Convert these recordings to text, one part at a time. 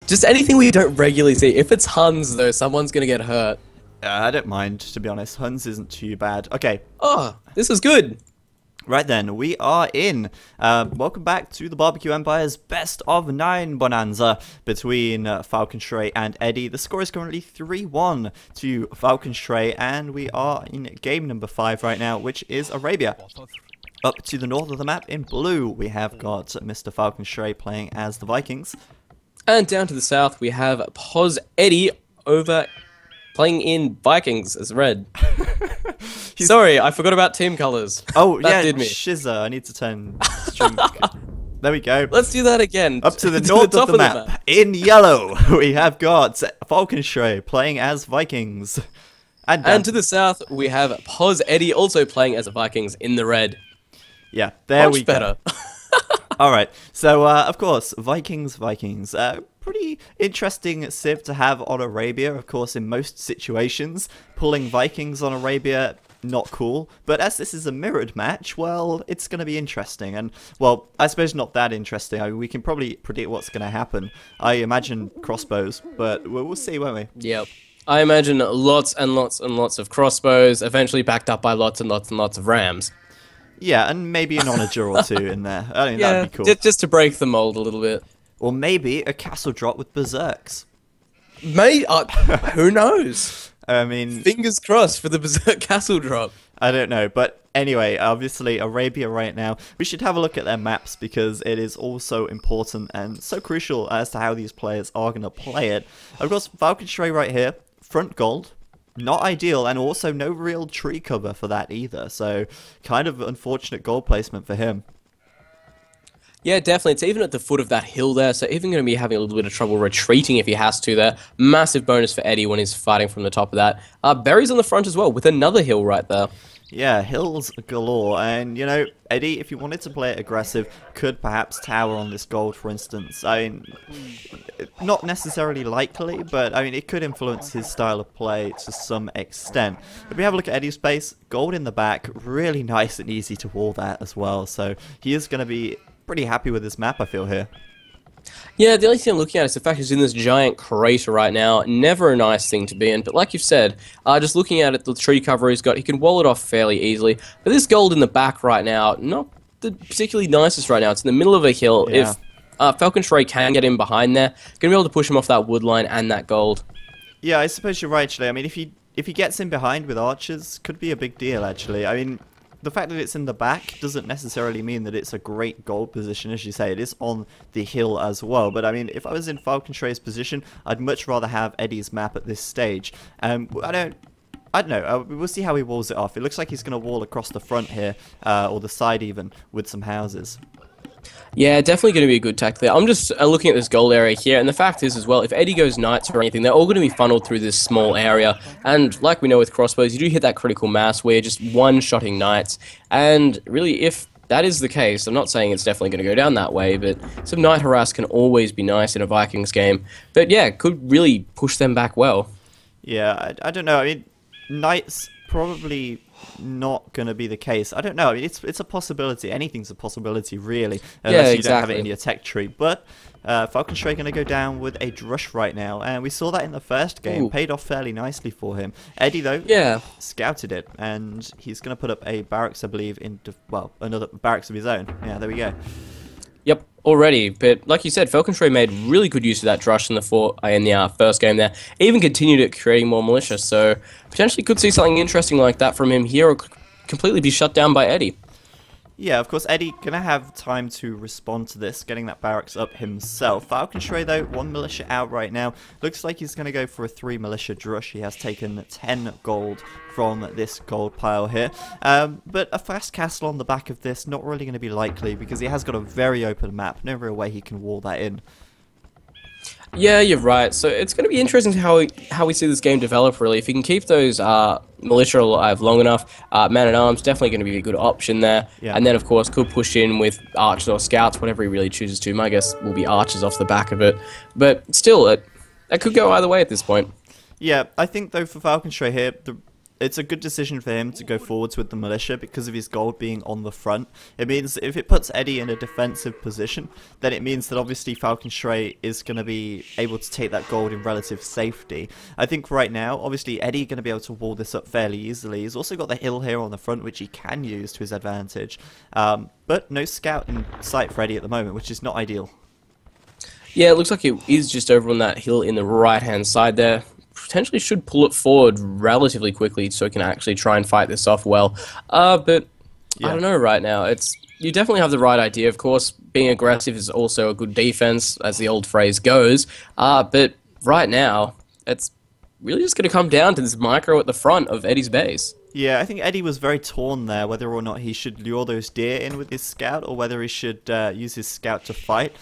Just anything we don't regularly see. If it's Huns, though, someone's gonna get hurt. I don't mind, to be honest. Huns isn't too bad. Okay. Oh, this is good. Right then, we are in. Welcome back to the BBQ Empires Best of 9 Bonanza between Falcon Stray and Eddie. The score is currently 3-1 to Falcon Stray, and we are in game number 5 right now, which is Arabia. Up to the north of the map in blue, we have got Mr. Falcon Stray playing as the Vikings. And down to the south, we have Pos Eddie over playing in Vikings as red. Sorry, I forgot about team colors. Oh, that yeah, did me. Shizza, I need to turn string. There we go. Let's do that again. Up to the north of the map, in yellow, we have got Falcon Stray playing as Vikings. And to the south, we have Pos Eddie also playing as the Vikings in the red. Yeah, there Much we go. better. Alright, so of course, Vikings. Pretty interesting civ to have on Arabia, of course, in most situations. Pulling Vikings on Arabia, not cool. But as this is a mirrored match, well, it's going to be interesting. And, well, I suppose not that interesting. I mean, we can probably predict what's going to happen. I imagine crossbows, but we'll see, won't we? Yep. I imagine lots and lots and lots of crossbows, eventually backed up by lots and lots and lots of rams. Yeah, and maybe an onager or two in there. I think that'd be cool. Just to break the mold a little bit. Or maybe a castle drop with berserks. Who knows? I mean, Fingers crossed for the berserk castle drop. I don't know, but anyway, obviously Arabia right now, we should have a look at their maps because it is also important and so crucial as to how these players are going to play it. Of course, Falcon Stray right here, front gold. Not ideal, and also no real tree cover for that either, so kind of unfortunate goal placement for him. Yeah, definitely. It's even at the foot of that hill there, so even going to be having a little bit of trouble retreating if he has to there. Massive bonus for Eddie when he's fighting from the top of that. Berry's on the front as well, with another hill right there. Yeah, hills galore, and you know, Eddie, if you wanted to play it aggressive, could perhaps tower on this gold, for instance. I mean, not necessarily likely, but I mean, it could influence his style of play to some extent. If we have a look at Eddie's base, gold in the back, really nice and easy to wall that as well, so he is going to be pretty happy with this map, I feel, here. Yeah, the only thing I'm looking at is the fact he's in this giant crater right now. Never a nice thing to be in, but like you've said, just looking at it, the tree cover he's got, he can wall it off fairly easily. But this gold in the back right now, not the particularly nicest right now. It's in the middle of a hill. Yeah. If Falcon Stray can get in behind there, gonna be able to push him off that wood line and that gold. Yeah, I suppose you're right, actually. I mean, if he gets in behind with archers, could be a big deal, actually. I mean, the fact that it's in the back doesn't necessarily mean that it's a great gold position, as you say. It is on the hill as well. But, I mean, if I was in Falcon Stray's position, I'd much rather have Eddie's map at this stage. I don't know. We'll see how he walls it off. It looks like he's going to wall across the front here, or the side even, with some houses. Yeah, definitely going to be a good tack there. I'm just looking at this gold area here, and the fact is as well, if Eddie goes knights or anything, they're all going to be funneled through this small area. And like we know with crossbows, you do hit that critical mass where you're just one-shotting knights. And really, if that is the case, I'm not saying it's definitely going to go down that way, but some knight harass can always be nice in a Vikings game. But yeah, could really push them back well. Yeah, I don't know. I mean, knights probably not going to be the case. I don't know. I mean, it's a possibility. Anything's a possibility, really, unless you don't have it in your tech tree. But Falcon Stray going to go down with a drush right now, and we saw that in the first game. Ooh. Paid off fairly nicely for him. Eddie, though, scouted it, and he's going to put up a barracks, I believe, well, another barracks of his own. Yeah, there we go. Yep, already. But like you said, Falcon Stray made really good use of that drush in the first game there. Even continued it, creating more militia. So potentially could see something interesting like that from him here, or could completely be shut down by Eddie. Yeah, of course, Eddie gonna have time to respond to this, getting that barracks up himself. Falcon Stray, though, 1 militia out right now. Looks like he's gonna go for a 3 militia drush. He has taken 10 gold from this gold pile here. But a fast castle on the back of this, not really gonna be likely, because he has got a very open map. No real way he can wall that in. Yeah, you're right. So it's going to be interesting how we see this game develop, really. If he can keep those militia alive long enough, man-at-arms definitely going to be a good option there. Yeah. And then, of course, could push in with archers or scouts, whatever he really chooses to. My guess will be archers off the back of it. But still, it could go either way at this point. Yeah, I think, though, for Falcon Stray here, it's a good decision for him to go forwards with the militia because of his gold being on the front. It means if it puts Eddie in a defensive position, then it means that obviously Falcon Stray is going to be able to take that gold in relative safety. I think right now, obviously Eddie going to be able to wall this up fairly easily. He's also got the hill here on the front, which he can use to his advantage. But no scout in sight for Eddie at the moment, which is not ideal. Yeah, it looks like it is just over on that hill in the right-hand side there. Potentially should pull it forward relatively quickly so he can actually try and fight this off well. But Yeah. I don't know right now. You definitely have the right idea. Of course, being aggressive is also a good defense, as the old phrase goes. But right now, it's really just going to come down to this micro at the front of Eddie's base. Yeah, I think Eddie was very torn there, whether or not he should lure those deer in with his scout, or whether he should use his scout to fight.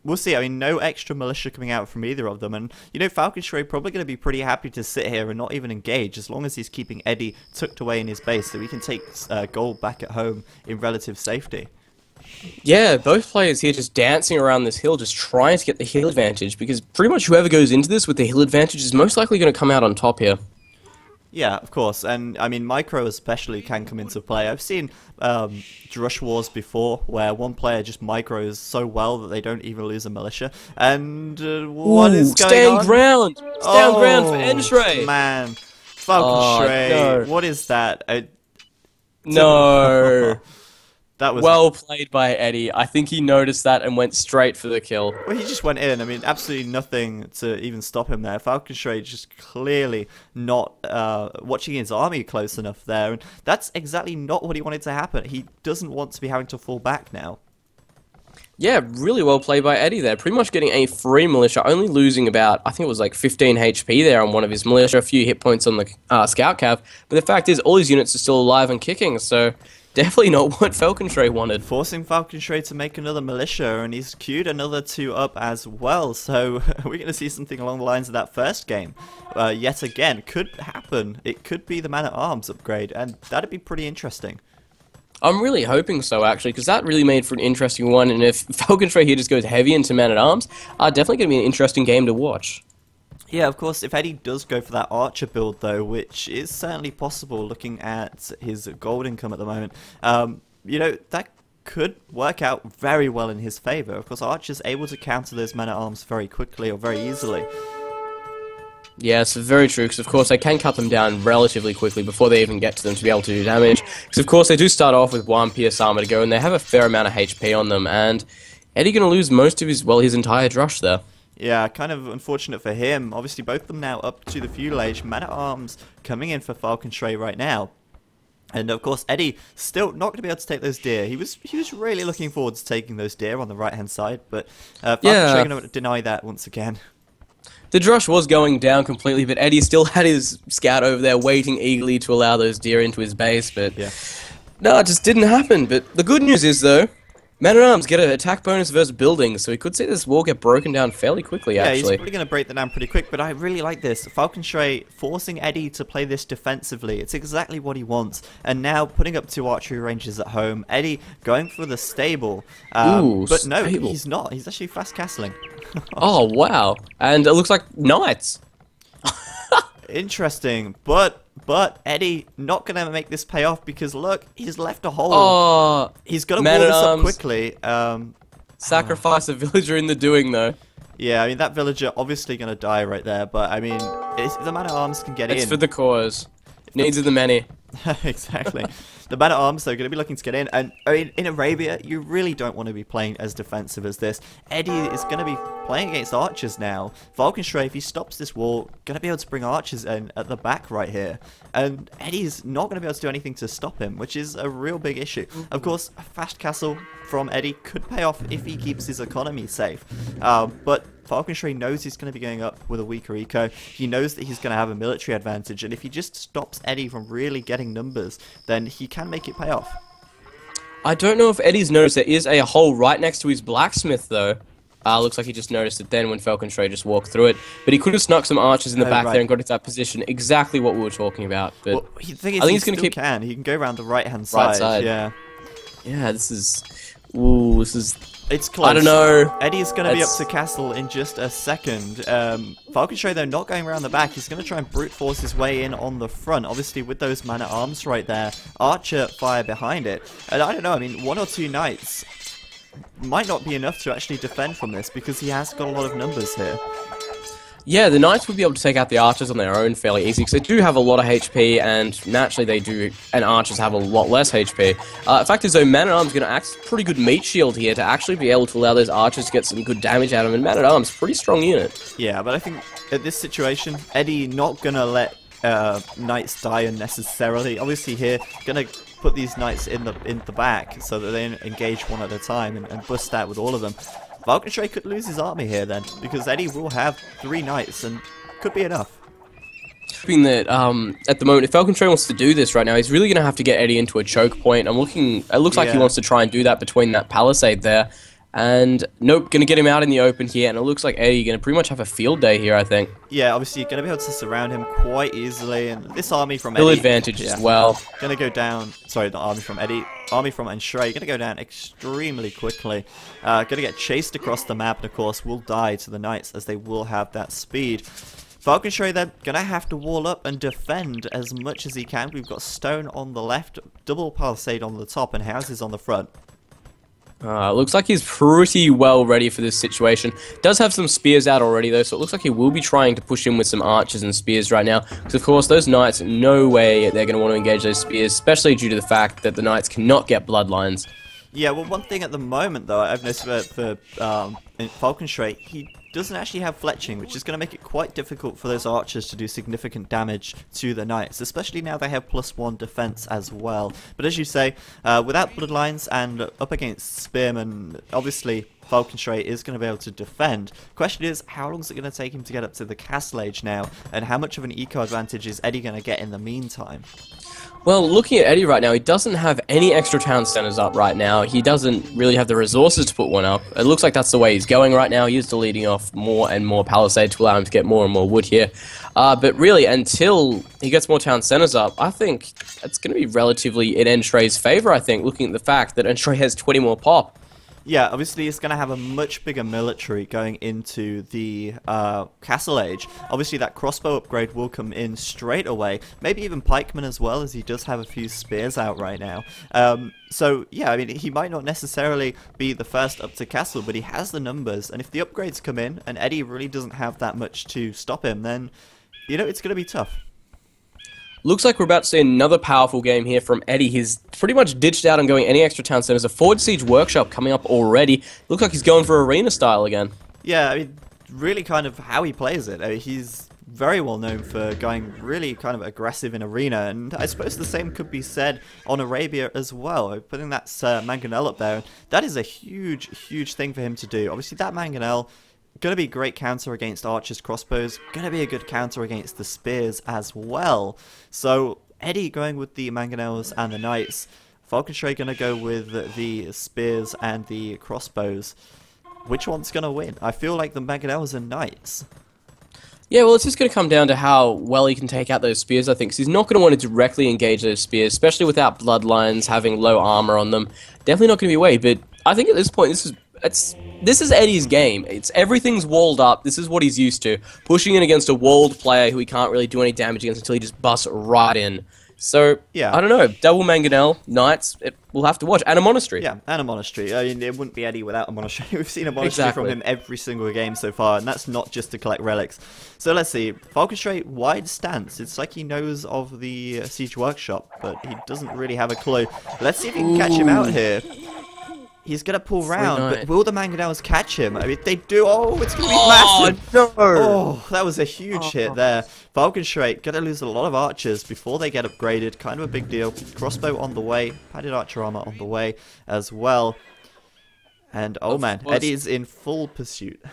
We'll see. I mean, no extra militia coming out from either of them. And, you know, Falcon Stray probably going to be pretty happy to sit here and not even engage, as long as he's keeping Eddie tucked away in his base so he can take gold back at home in relative safety. Yeah, both players here just dancing around this hill, just trying to get the hill advantage, because pretty much whoever goes into this with the hill advantage is most likely going to come out on top here. Yeah, of course, and I mean, micro especially can come into play. I've seen Drush Wars before, where one player just micros so well that they don't even lose a militia. And what is going stand on? ground! Stand ground for Entray! Man, Falcon Stray, no. what is that? No. That was Well played by Eddie. I think he noticed that and went straight for the kill. Well, he just went in. I mean, absolutely nothing to even stop him there. Falcon Stray just clearly not watching his army close enough there. And that's exactly not what he wanted to happen. He doesn't want to be having to fall back now. Yeah, really well played by Eddie there. Pretty much getting a free militia, only losing about, I think it was like 15 HP there on one of his militia, a few hit points on the scout cav. But the fact is, all his units are still alive and kicking, so definitely not what Falcon Stray wanted. Forcing Falcon Stray to make another militia, and he's queued another 2 up as well. So we're going to see something along the lines of that first game. Yet again, could happen. It could be the Man-at-Arms upgrade, and that'd be pretty interesting. I'm really hoping so, actually, because that really made for an interesting one, and if Falcon Stray here just goes heavy into Man-at-Arms, definitely going to be an interesting game to watch. Yeah, of course, if Eddie does go for that Archer build, though, which is certainly possible looking at his gold income at the moment, you know, that could work out very well in his favour. Of course, Archer's able to counter those Men-at-Arms very quickly or very easily. Yeah, it's very true, because of course they can cut them down relatively quickly before they even get to them to be able to do damage. Because of course they do start off with 1 PS armor to go, and they have a fair amount of HP on them, and Eddie going to lose most of his, well, his entire drush there. Yeah, kind of unfortunate for him. Obviously, both of them now up to the fuel age. Man-at-Arms coming in for Falcon Stray right now. And of course, Eddie still not going to be able to take those deer. He was really looking forward to taking those deer on the right-hand side, but Falcon Stray going to deny that once again. The drush was going down completely, but Eddie still had his scout over there waiting eagerly to allow those deer into his base, but Yeah. no, it just didn't happen. But the good news is, though, Man-at-Arms get an attack bonus versus buildings, so we could see this wall get broken down fairly quickly, Yeah, actually. he's probably going to break that down pretty quick, but I really like this. Falcon Stray forcing Eddie to play this defensively. It's exactly what he wants. And now putting up 2 archery ranges at home. Eddie going for the stable. Ooh, but no, stable. he's not. He's actually fast castling. Oh, wow. And it looks like knights. Interesting, but Eddie not gonna make this pay off because look, he's left a hole. Oh, He's got to wall this up Man-at-Arms. quickly. Sacrifice a villager in the doing, though. Yeah, I mean that villager obviously gonna die right there, but I mean if the Man-at-Arms can get It's in. for the cause. Needs of the many. Exactly. The Man-at-Arms, they're going to be looking to get in. And, I mean, in Arabia, you really don't want to be playing as defensive as this. Eddie is going to be playing against archers now. Falcon Stray, if he stops this wall, going to be able to bring archers in at the back right here. And Eddie's not going to be able to do anything to stop him, which is a real big issue. Of course, a fast castle from Eddie could pay off if he keeps his economy safe. But Falcon Stray knows he's going to be going up with a weaker eco. He knows that he's going to have a military advantage, and if he just stops Eddie from really getting numbers, then he can make it pay off. I don't know if Eddie's noticed there is a hole right next to his blacksmith, though. Looks like he just noticed it then when Falcon Stray just walked through it. But he could have snuck some archers in the back there and got into that position. Exactly what we were talking about. But Well, the thing is, I think he he's going to still keep can. He can go around the right-hand side. right side. Yeah. Yeah, this is Ooh, this is... It's close. I don't know. Eddie's going to be up to castle in just a second. Falconstray, though, not going around the back. He's going to try and brute force his way in on the front. Obviously, with those man-at-arms right there. Archer fire behind it. And I don't know, I mean, 1 or 2 knights might not be enough to actually defend from this because he has got a lot of numbers here. Yeah, the Knights would be able to take out the Archers on their own fairly easy, because they do have a lot of HP, and naturally they do, and Archers have a lot less HP. The fact is, though, Man-at-Arms going to act as a pretty good meat shield here to actually be able to allow those Archers to get some good damage out of them, and Man-at-Arms, pretty strong unit. Yeah, but I think at this situation, Eddie not going to let Knights die unnecessarily. Obviously here, going to put these Knights in the back, so that they engage one at a time, and bust out with all of them. Falconstray could lose his army here then, because Eddie will have 3 Knights, and could be enough. Hoping that, at the moment, if Falconstray wants to do this right now, he's really going to have to get Eddie into a choke point. It looks like he wants to try and do that between that palisade there. And, nope, going to get him out in the open here, and it looks like Eddie going to pretty much have a field day here, I think. Yeah, obviously you're going to be able to surround him quite easily, and this army from Real Eddie... advantage as well. Going to go down... Sorry, not army from Eddie. Army from Enshray, going to go down extremely quickly. Going to get chased across the map, and of course will die to the Knights, as they will have that speed. Falconstray then going to have to wall up and defend as much as he can. We've got stone on the left, double palisade on the top, and houses on the front. Looks like he's pretty well ready for this situation. Does have some spears out already though, so it looks like he will be trying to push in with some archers and spears right now. Because of course those knights, no way they're going to want to engage those spears, especially due to the fact that the knights cannot get bloodlines. Yeah, well, one thing at the moment though I've noticed for Falconstray, he doesn't actually have fletching, which is going to make it quite difficult for those archers to do significant damage to the knights, especially now they have +1 defense as well. But as you say, without bloodlines and up against spearmen, obviously Falconstray is going to be able to defend. Question is, how long is it going to take him to get up to the castle age now, and how much of an eco advantage is Eddie going to get in the meantime? Well, looking at Eddie right now, he doesn't have any extra town centers up right now. He doesn't really have the resources to put one up. It looks like that's the way he's going right now. He is deleting off more and more palisade to allow him to get more and more wood here. But really, until he gets more town centers up, I think it's going to be relatively in Entray's favor, I think, looking at the fact that Entray has 20 more pop. Yeah, obviously it's going to have a much bigger military going into the Castle Age. Obviously that crossbow upgrade will come in straight away. Maybe even pikemen as well, as he does have a few spears out right now. So yeah, I mean, he might not necessarily be the first up to castle, but he has the numbers. And if the upgrades come in, and Eddie really doesn't have that much to stop him, then, you know, it's going to be tough. Looks like we're about to see another powerful game here from Eddie. He's pretty much ditched out on going any extra town centers. A Forge Siege Workshop coming up already. Looks like he's going for arena style again. Yeah, I mean, really kind of how he plays it. I mean, he's very well known for going really kind of aggressive in arena, and I suppose the same could be said on Arabia as well. Putting that Mangonel up there, that is a huge thing for him to do. Obviously that Mangonel, going to be a great counter against archers, crossbows. Going to be a good counter against the spears as well. So Eddie going with the mangonels and the knights. Falconstray going to go with the spears and the crossbows. Which one's going to win? I feel like the mangonels and knights. Yeah, well, it's just going to come down to how well he can take out those spears, I think, because he's not going to want to directly engage those spears, especially without bloodlines, having low armor on them. Definitely not going to be a way, but I think at this point, this is Eddie's game. Everything's walled up. This is what he's used to. Pushing in against a walled player who he can't really do any damage against until he just busts right in. So, yeah, I don't know. Double Mangonel, Knights, we'll have to watch. And a Monastery. Yeah, and a Monastery. I mean, it wouldn't be Eddie without a Monastery. We've seen a Monastery from him every single game so far, and that's not just to collect relics. So let's see. Falconstray, wide stance. It's like he knows of the Siege Workshop, but he doesn't really have a clue. Let's see if he can catch him out here. He's going to pull round, but will the Mangonels catch him? I mean, they do. Oh, it's going to be massive. No. Oh, that was a huge hit there. Falconstray going to lose a lot of archers before they get upgraded. Kind of a big deal. Crossbow on the way. Padded archer armor on the way as well. And, oh man, Eddie's in full pursuit.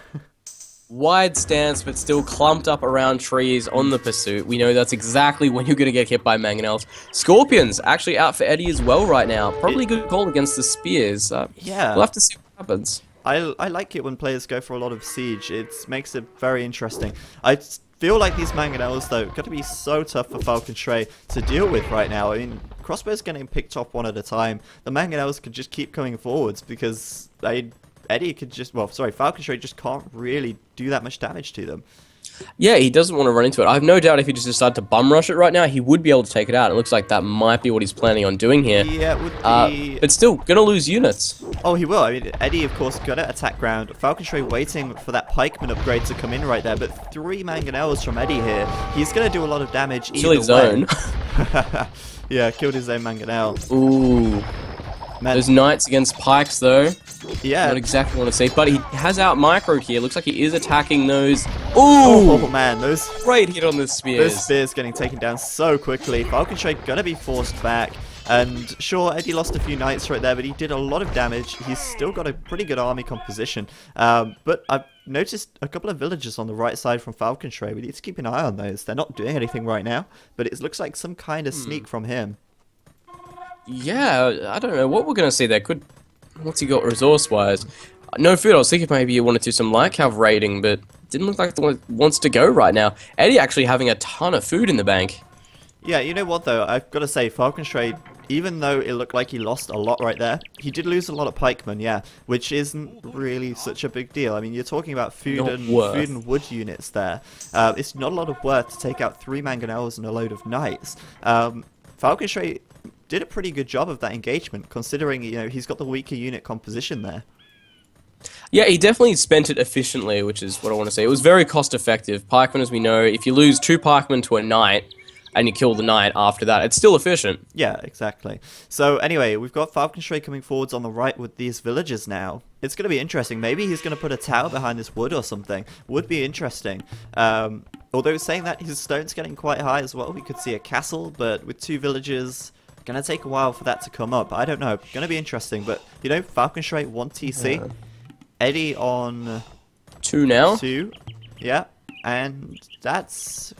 Wide stance, but still clumped up around trees on the pursuit. We know that's exactly when you're going to get hit by mangonels. Scorpions actually out for Eddie as well right now. Probably a good call against the spears. Yeah. We'll have to see what happens. I like it when players go for a lot of siege. It makes it very interesting. I feel like these mangonels, though, got to be so tough for Falconstray to deal with right now. I mean, crossbows getting picked off one at a time, the mangonels could just keep coming forwards because Eddie could just, well, sorry, Falcon Straight just can't really do that much damage to them. Yeah, he doesn't want to run into it. I have no doubt if he just decided to bum rush it right now, he would be able to take it out. It looks like that might be what he's planning on doing here. Yeah, it would be... but still, gonna lose units. Oh, he will. I mean, Eddie, of course, got to attack ground. Falcon Stray waiting for that pikeman upgrade to come in right there, but 3 mangonels from Eddie here. He's going to do a lot of damage either way. Zone. Yeah, killed his own mangonel. Ooh. Man. Those knights against pikes, though. Yeah. Not exactly what I want to see, but he has out microed here. Looks like he is attacking those. Ooh! Oh, man, those... Great hit on the spears. Those spears getting taken down so quickly. Falcon Stray gonna be forced back. And sure, Eddie lost a few knights right there, but he did a lot of damage. He's still got a pretty good army composition. But I've noticed a couple of villagers on the right side from Falcon Stray. We need to keep an eye on those. They're not doing anything right now, but it looks like some kind of sneak from him. Yeah, I don't know what we're going to see there. What's he got resource-wise? No food. I was thinking maybe you wanted to do some light cav raiding, but didn't look like the one wants to go right now. Eddie actually having a ton of food in the bank. Yeah, you know what though? I've got to say, Falcon Stray, even though it looked like he lost a lot right there, he did lose a lot of pikemen, yeah, which isn't really such a big deal. I mean, you're talking about food and wood units there. It's not a lot of worth to take out 3 mangonels and a load of knights. Falcon Stray did a pretty good job of that engagement, considering, you know, he's got the weaker unit composition there. Yeah, he definitely spent it efficiently, which is what I want to say. It was very cost-effective. Pikemen, as we know, if you lose 2 pikemen to a knight, and you kill the knight after that, it's still efficient. Yeah, exactly. So anyway, we've got Falcon Stray coming forwards on the right with these villagers now. It's going to be interesting. Maybe he's going to put a tower behind this wood or something. Would be interesting. Although saying that, his stone's getting quite high as well. We could see a castle, but with 2 villagers... Gonna take a while for that to come up. I don't know. Gonna be interesting, but you know, Falcon Stray 1 TC, yeah. Eddie on 2 now. 2, yeah, and that's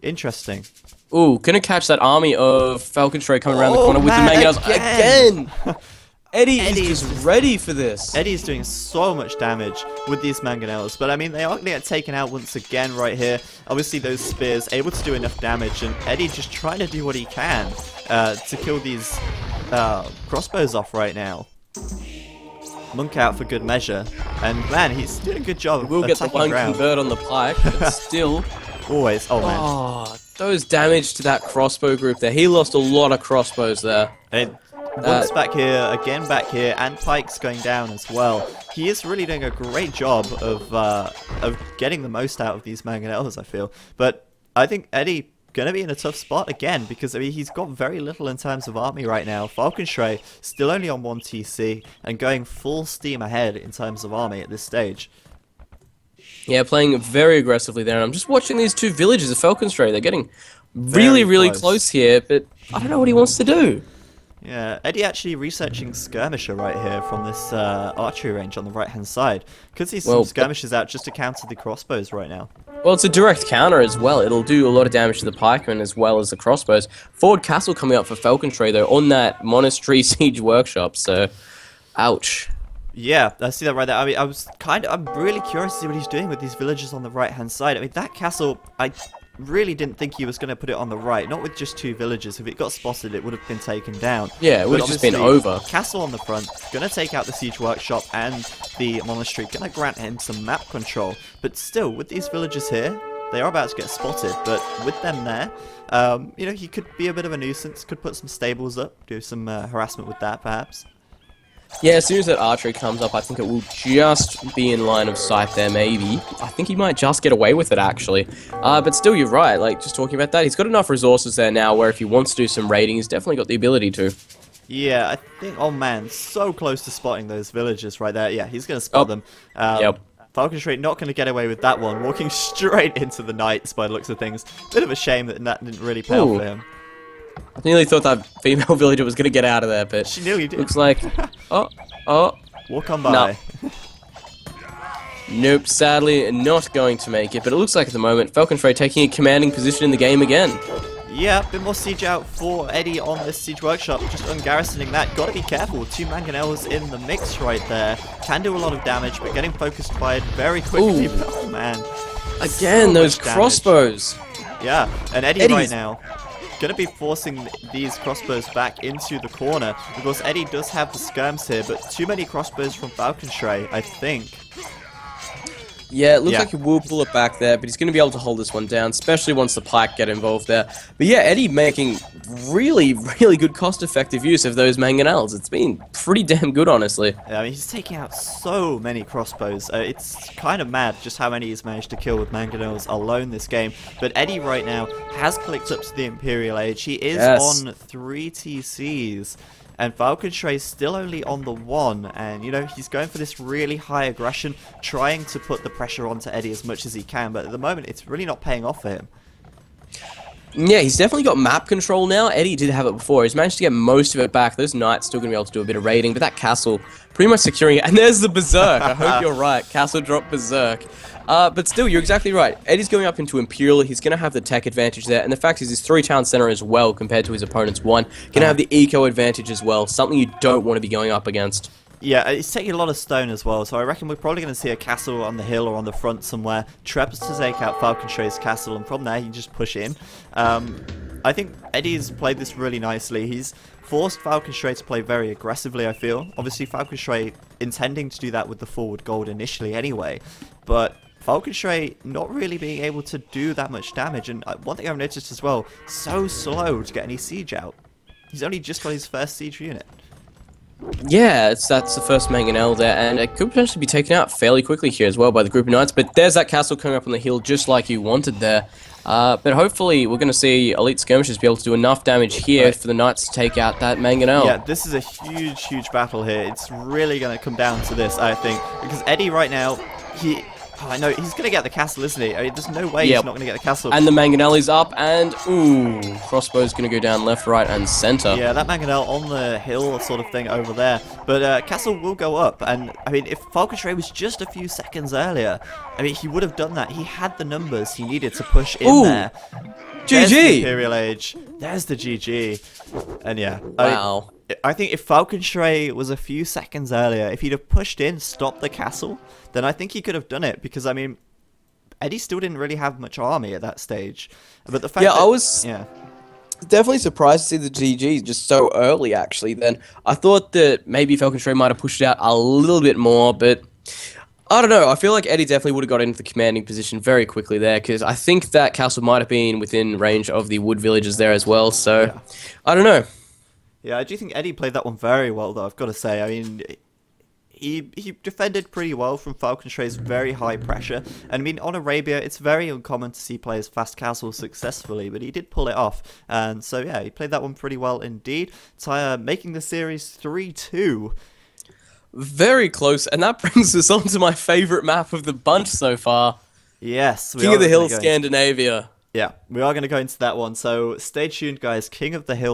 interesting. Ooh, gonna catch that army of Falcon Stray coming around the corner with the mangonels again. Eddie is just ready for this. Eddie is doing so much damage with these mangonels, but I mean, they are going to get taken out once again right here. Obviously, those spears able to do enough damage, and Eddie just trying to do what he can to kill these crossbows off right now. Monk out for good measure, and man, he's doing a good job. We'll get the one convert on the pike, but still. Always. Oh man. Oh, those damage to that crossbow group there. He lost a lot of crossbows there. And once back here, again back here, and Pike's going down as well. He is really doing a great job of getting the most out of these mangonels, I feel. But I think Eddie gonna be in a tough spot again, because I mean, he's got very little in terms of army right now. Falcon Stray still only on 1 TC and going full steam ahead in terms of army at this stage. Yeah, playing very aggressively there. And I'm just watching these 2 villages of Falcon Stray. They're getting really close here, but I don't know what he wants to do. Yeah, Eddie actually researching skirmisher right here from this archery range on the right-hand side. Could see some skirmishers out just to counter the crossbows right now. Well, it's a direct counter as well. It'll do a lot of damage to the pikemen as well as the crossbows. Forward castle coming up for Falcon Stray, though, on that monastery siege workshop, so ouch. Yeah, I see that right there. I mean, I'm really curious to see what he's doing with these villagers on the right-hand side. I mean, that castle, I really didn't think he was going to put it on the right, not with just 2 villagers. If it got spotted, it would have been taken down. Yeah, it would have just been over. Castle on the front, going to take out the siege workshop and the monastery, going to grant him some map control. But still, with these villagers here, they are about to get spotted, but with them there, you know, he could be a bit of a nuisance, could put some stables up, do some harassment with that, perhaps. Yeah, as soon as that archery comes up, I think it will just be in line of sight there, maybe. I think he might just get away with it, actually. But still, you're right, like, just talking about that, he's got enough resources there now where if he wants to do some raiding, he's definitely got the ability to. Yeah, I think, oh man, so close to spotting those villagers right there. Yeah, he's going to spot them. Yep. Falcon Stray not going to get away with that one, walking straight into the knights by the looks of things. Bit of a shame that didn't really pay off for him. I nearly thought that female villager was going to get out of there, but she nearly did. Looks like... Walk on by. No. Nope, sadly not going to make it, but it looks like at the moment Falcon Stray taking a commanding position in the game again. Yeah, a bit more siege out for Eddie on this siege workshop, just ungarrisoning that. Gotta be careful, 2 mangonels in the mix right there. Can do a lot of damage, but getting focused fired very quickly. Oh man. Again, so those crossbows. Yeah, and Eddie right now. going to be forcing these crossbows back into the corner. Of course, Eddie does have the skirms here, but too many crossbows from Falconstray, I think. Yeah, it looks like he will pull it back there, but he's going to be able to hold this one down, especially once the Pike get involved there. But yeah, Eddie making really, really good cost-effective use of those mangonels. It's been pretty damn good, honestly. Yeah, I mean, he's taking out so many crossbows. It's kind of mad just how many he's managed to kill with mangonels alone this game. But Eddie right now has clicked up to the Imperial Age. He is on 3 TCs. And Falconstray is still only on the 1, and, you know, he's going for this really high aggression, trying to put the pressure onto Eddie as much as he can, but at the moment, it's really not paying off for him. Yeah, he's definitely got map control now. Eddie did have it before. He's managed to get most of it back. Those knights still going to be able to do a bit of raiding, but that castle pretty much securing it. And there's the Berserk. I hope you're right. Castle drop Berserk. But still, you're exactly right. Eddie's going up into Imperial. He's going to have the tech advantage there. And the fact is, his 3-town center as well, compared to his opponent's 1. Going to have the eco advantage as well. Something you don't want to be going up against. Yeah, it's taking a lot of stone as well, so I reckon we're probably going to see a castle on the hill or on the front somewhere. Traps to take out Falconstray's castle, and from there you just push in. I think Eddie's played this really nicely. He's forced Falconstray to play very aggressively, I feel. Obviously, Falconstray intending to do that with the forward gold initially anyway, but Falconstray not really being able to do that much damage. And one thing I've noticed as well, so slow to get any siege out. He's only just got his first siege unit. Yeah, that's the first mangonel there, and it could potentially be taken out fairly quickly here as well by the group of knights, but there's that castle coming up on the hill just like you wanted there. But hopefully we're going to see Elite Skirmishers be able to do enough damage here for the knights to take out that mangonel. Yeah, this is a huge, huge battle here. It's really going to come down to this, I think, because Eddie right now, I know, he's going to get the castle, isn't he? I mean, there's no way he's not going to get the castle. And the mangonel is up, and ooh, crossbow's going to go down left, right, and center. Yeah, that mangonel on the hill sort of thing over there. But castle will go up, and I mean, if Falconstray was just a few seconds earlier, I mean, he would have done that. He had the numbers he needed to push in there. GG! There's the Imperial Age. There's the GG. And yeah. Wow. I think if Falconstray was a few seconds earlier, if he'd have pushed in, stopped the castle, then I think he could have done it. Because, I mean, Eddie still didn't really have much army at that stage. But the fact that, I was definitely surprised to see the GG just so early, actually. Then I thought that maybe Falconstray might have pushed it out a little bit more, but I don't know. I feel like Eddie definitely would have got into the commanding position very quickly there, because I think that castle might have been within range of the wood villages there as well. So, I don't know. Yeah, I do think Eddie played that one very well, though, I've got to say. I mean, he defended pretty well from Falconstray's very high pressure. And I mean, on Arabia, it's very uncommon to see players fast castle successfully, but he did pull it off. And so, yeah, he played that one pretty well indeed. Making the series 3-2. Very close, and that brings us on to my favorite map of the bunch so far. Yes. King of the Hill, Scandinavia. Yeah, we are going to go into that one. So stay tuned, guys. King of the Hill.